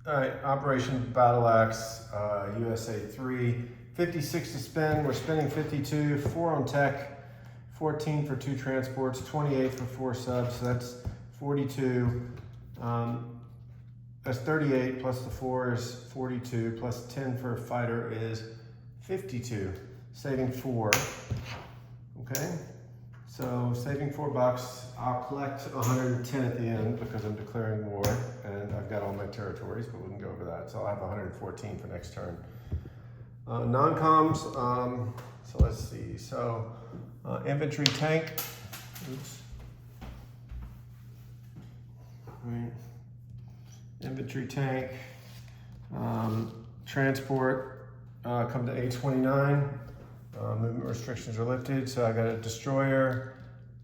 All right, Operation Battleaxe, USA 3, 56 to spin. We're spinning 52, 4 on tech, 14 for 2 transports, 28 for 4 subs, so that's 42. That's 38 plus the 4 is 42, plus 10 for a fighter is 52, saving 4. Okay, so saving $4. I'll collect 110 at the end because I'm declaring war and I've got all my territories, but we can go over that. So I'll have 114 for next turn. Non-coms, so let's see. So infantry tank, oops. Right. Infantry tank, transport, come to A29. Movement restrictions are lifted, so I got a destroyer,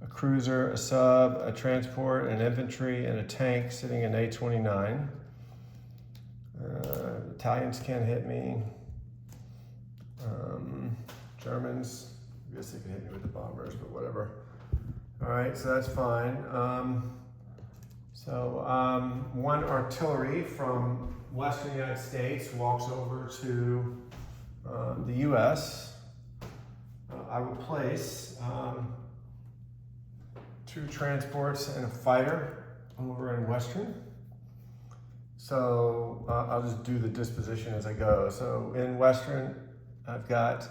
a cruiser, a sub, a transport, an infantry, and a tank sitting in A29. Italians can't hit me. Germans, I guess they can hit me with the bombers, but whatever. All right, so that's fine. One artillery from Western United States walks over to the U.S. I will place 2 transports and a fighter over in Western. So I'll just do the disposition as I go. So in Western, I've got,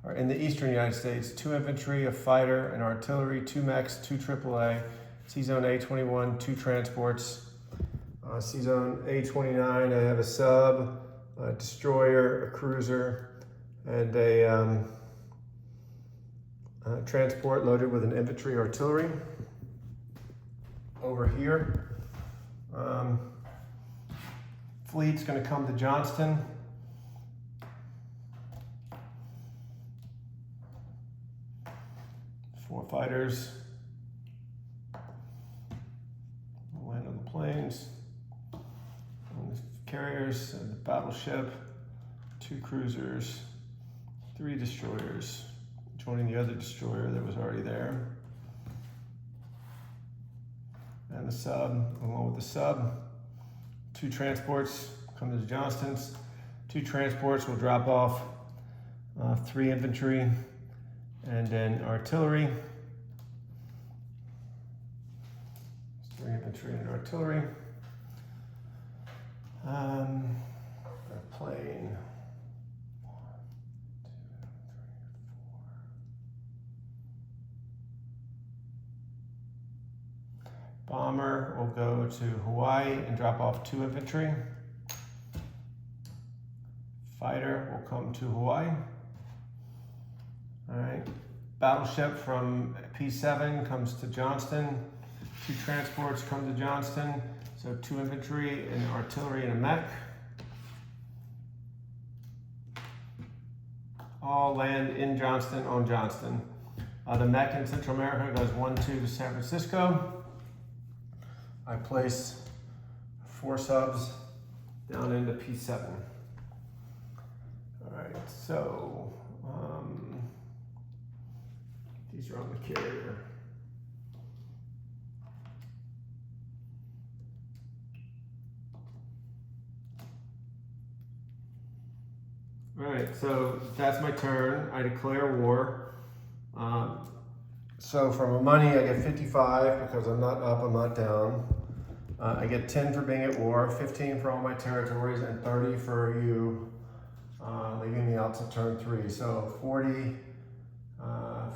or in the Eastern United States, 2 infantry, a fighter, an artillery, 2 mechs, 2 AAA, C-Zone A21, 2 transports. C-Zone A29, I have a sub, a destroyer, a cruiser, and a transport loaded with an infantry artillery. Over here, fleet's going to come to Johnston. Four fighters. We'll land on the planes. On the carriers, the battleship, 2 cruisers, 3 destroyers, joining the other destroyer that was already there. And the sub, along with the sub, 2 transports come to the Johnstons. 2 transports will drop off 3 infantry and then artillery. 3 infantry and artillery. A plane. 1, 2, 3, 4. Bomber will go to Hawaii and drop off 2 infantry. Fighter will come to Hawaii. All right. Battleship from P7 comes to Johnston. 2 transports come to Johnston. So 2 infantry and artillery and a mech. All land in Johnston on Johnston. The mech in Central America goes 1, 2 to San Francisco. I place 4 subs down into P7. All right, so these are on the carrier. All right, so that's my turn. I declare war. So for my money, I get 55 because I'm not up, I'm not down. I get 10 for being at war, 15 for all my territories, and 30 for you leaving me out to turn 3. So 40,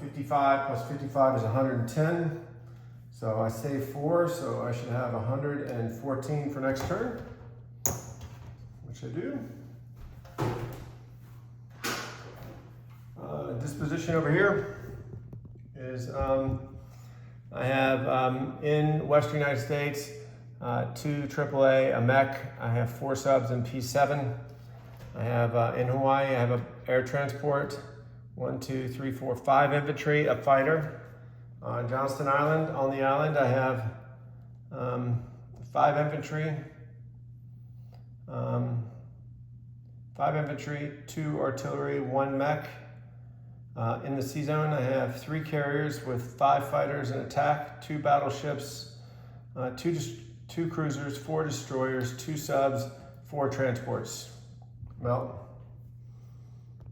55 plus 55 is 110. So I save 4, so I should have 114 for next turn, which I do. Disposition over here is I have in Western United States 2 AAA, a mech. I have 4 subs in P7. I have in Hawaii, I have an air transport, 1, 2, 3, 4, 5 infantry, a fighter. On Johnston Island, on the island, I have 5 infantry, 2 artillery, 1 mech. In the C-Zone, I have 3 carriers with 5 fighters in attack, 2 battleships, 2 cruisers, 4 destroyers, 2 subs, 4 transports. Melt.